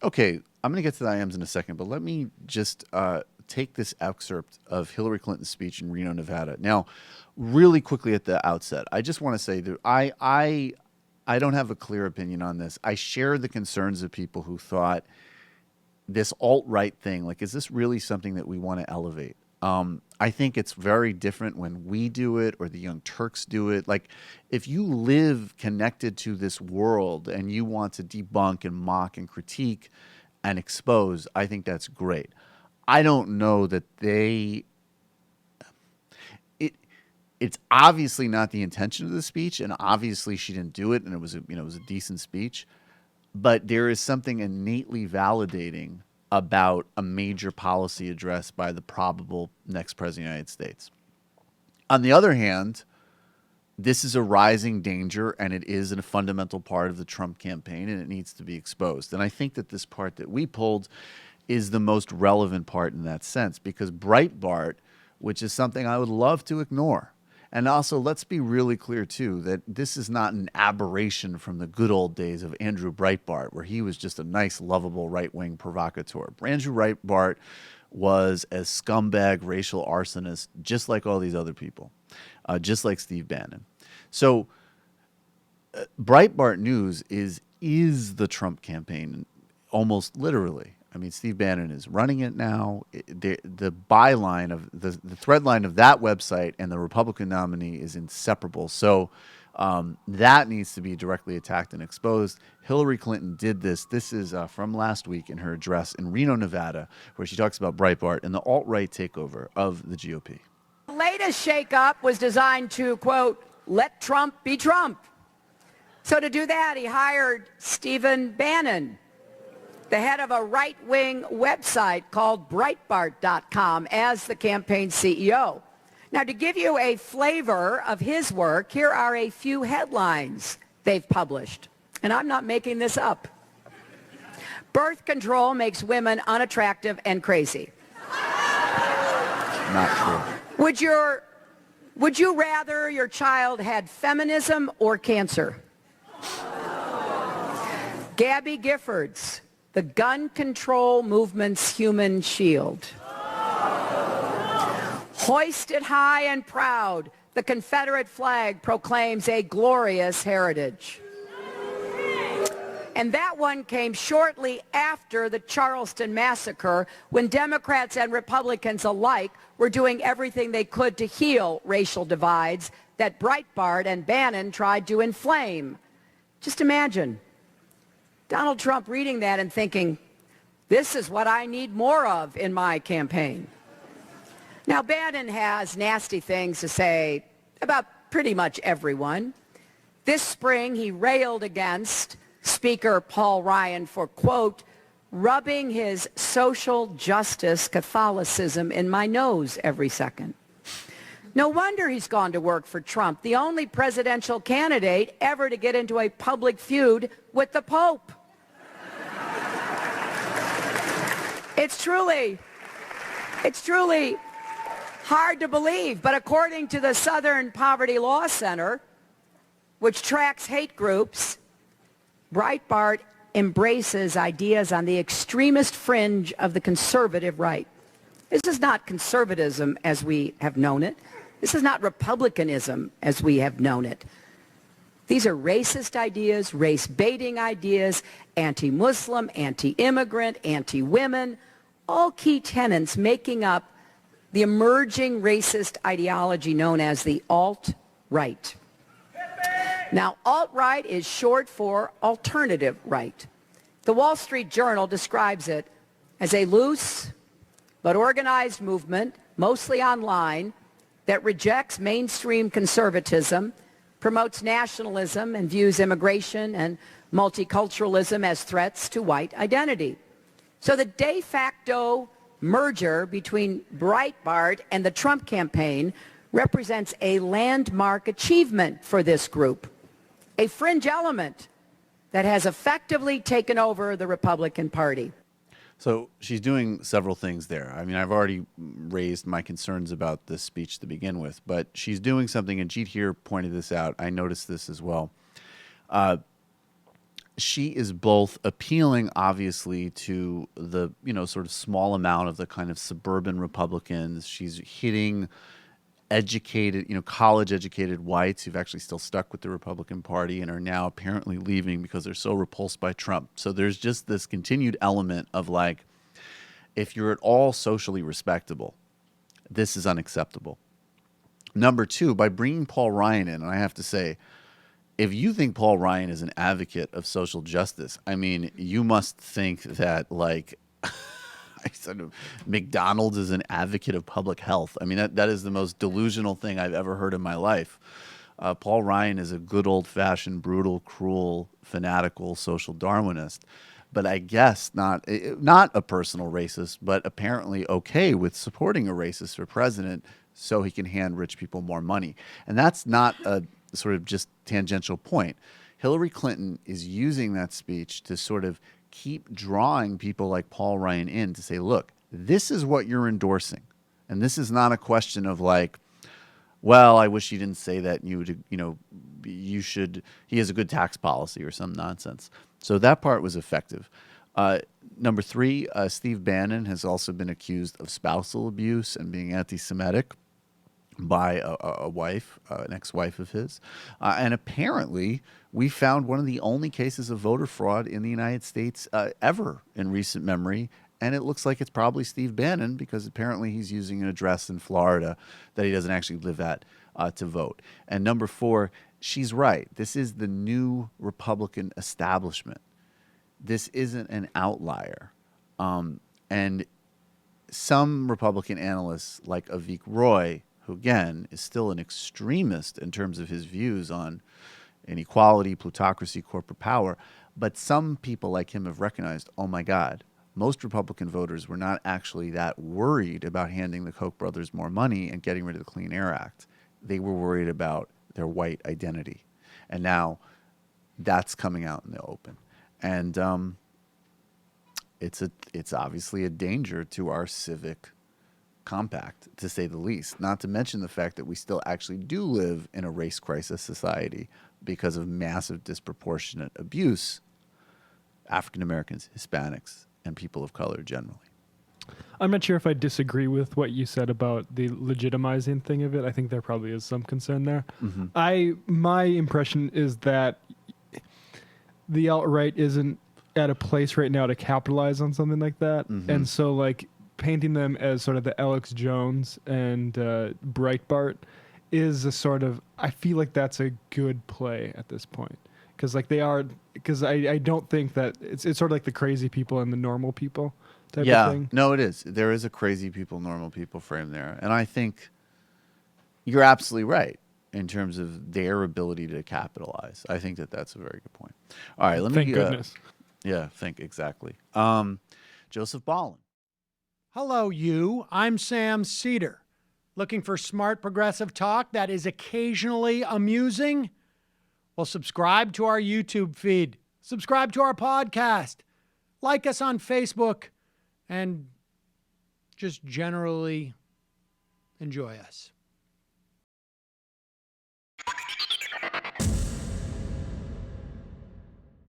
Okay, I'm going to get to the IMs in a second, but let me just take this excerpt of Hillary Clinton's speech in Reno, Nevada. Now, really quickly at the outset, I just want to say that I don't have a clear opinion on this. I share the concerns of people who thought this alt-right thing, like, is this really something that we want to elevate? I think it's very different when we do it or the Young Turks do it. Like, if you live connected to this world and you want to debunk and mock and critique and expose, I think that's great. I don't know that it's obviously not the intention of the speech, and obviously she didn't do it, and it was a decent speech. But there is something innately validating about a major policy address by the probable next president of the United States. On the other hand, this is a rising danger, and it is a fundamental part of the Trump campaign, and it needs to be exposed. And I think that this part that we pulled is the most relevant part in that sense, because Breitbart, which is something I would love to ignore. And also, let's be really clear, too, that this is not an aberration from the good old days of Andrew Breitbart, where he was just a nice, lovable right-wing provocateur. Andrew Breitbart was a scumbag racial arsonist, just like all these other people, just like Steve Bannon. So Breitbart News is the Trump campaign, almost literally. I mean, Steve Bannon is running it now. The byline of the thread line of that website and the Republican nominee is inseparable. So that needs to be directly attacked and exposed. Hillary Clinton did this. This is from last week in her address in Reno, Nevada, where she talks about Breitbart and the alt-right takeover of the GOP. The latest shakeup was designed to, quote, let Trump be Trump. So to do that, he hired Stephen Bannon, the head of a right-wing website called Breitbart.com, as the campaign CEO. Now, to give you a flavor of his work, here are a few headlines they've published. And I'm not making this up. Birth control makes women unattractive and crazy. Not true. Would you rather your child had feminism or cancer? Gabby Giffords, the gun control movement's human shield. Hoisted high and proud, the Confederate flag proclaims a glorious heritage. And that one came shortly after the Charleston massacre, when Democrats and Republicans alike were doing everything they could to heal racial divides that Breitbart and Bannon tried to inflame. Just imagine Donald Trump reading that and thinking, this is what I need more of in my campaign. Now, Bannon has nasty things to say about pretty much everyone. This spring, he railed against Speaker Paul Ryan for, quote, rubbing his social justice Catholicism in my nose every second. No wonder he's gone to work for Trump, the only presidential candidate ever to get into a public feud with the Pope. It's truly hard to believe, but according to the Southern Poverty Law Center, which tracks hate groups, Breitbart embraces ideas on the extremist fringe of the conservative right. This is not conservatism as we have known it. This is not republicanism as we have known it. These are racist ideas, race-baiting ideas, anti-Muslim, anti-immigrant, anti-women, all key tenets making up the emerging racist ideology known as the alt-right. Now, alt-right is short for alternative right. The Wall Street Journal describes it as a loose but organized movement, mostly online, that rejects mainstream conservatism, promotes nationalism, and views immigration and multiculturalism as threats to white identity. So the de facto merger between Breitbart and the Trump campaign represents a landmark achievement for this group, a fringe element that has effectively taken over the Republican Party. So she's doing several things there. I mean, I've already raised my concerns about this speech to begin with, but she's doing something, and Jeet here pointed this out. I noticed this as well. she is both appealing, obviously, to the, sort of small amount of the kind of suburban Republicans. She's hitting educated, college educated whites who've actually still stuck with the Republican Party and are now apparently leaving because they're so repulsed by Trump. So there's just this continued element of like, if you're at all socially respectable, this is unacceptable. Number two, by bringing Paul Ryan in, and I have to say, if you think Paul Ryan is an advocate of social justice, I mean, you must think that like I said, McDonald's is an advocate of public health. I mean, that is the most delusional thing I've ever heard in my life. Paul Ryan is a good old-fashioned, brutal, cruel, fanatical social Darwinist, but I guess not a personal racist, but apparently okay with supporting a racist for president so he can hand rich people more money. And that's not a sort of just tangential point. Hillary Clinton is using that speech to sort of keep drawing people like Paul Ryan in to say, look, this is what you're endorsing. And this is not a question of like, well, I wish he didn't say that. You should, he has a good tax policy or some nonsense. So that part was effective. Number three, Steve Bannon has also been accused of spousal abuse and being anti-Semitic by a wife, an ex-wife of his. And apparently we found one of the only cases of voter fraud in the United States ever in recent memory. And it looks like it's probably Steve Bannon because apparently he's using an address in Florida that he doesn't actually live at to vote. And number four, she's right. This is the new Republican establishment. This isn't an outlier. And some Republican analysts like Avik Roy, who again is still an extremist in terms of his views on inequality, plutocracy, corporate power. But some people like him have recognized, oh my God, most Republican voters were not actually that worried about handing the Koch brothers more money and getting rid of the Clean Air Act. They were worried about their white identity. And now that's coming out in the open. And it's obviously a danger to our civic compact, to say the least, not to mention the fact that we still actually do live in a race crisis society because of massive disproportionate abuse, African Americans, Hispanics, and people of color generally. I'm not sure if I disagree with what you said about the legitimizing thing of it. I think there probably is some concern there. My impression is that the alt-right isn't at a place right now to capitalize on something like that. And so like painting them as sort of the Alex Jones and Breitbart is a sort of, I feel like that's a good play at this point. Because like they are, because I don't think that it's sort of like the crazy people and the normal people type of thing. No, it is. There is a crazy people, normal people frame there. And I think you're absolutely right in terms of their ability to capitalize. I think that that's a very good point. All right, let me... Thank goodness. Yeah, think exactly. Joseph Ballin. Hello, you. I'm Sam Seder. Looking for smart progressive talk that is occasionally amusing? Well, subscribe to our YouTube feed. Subscribe to our podcast. Like us on Facebook. And just generally enjoy us.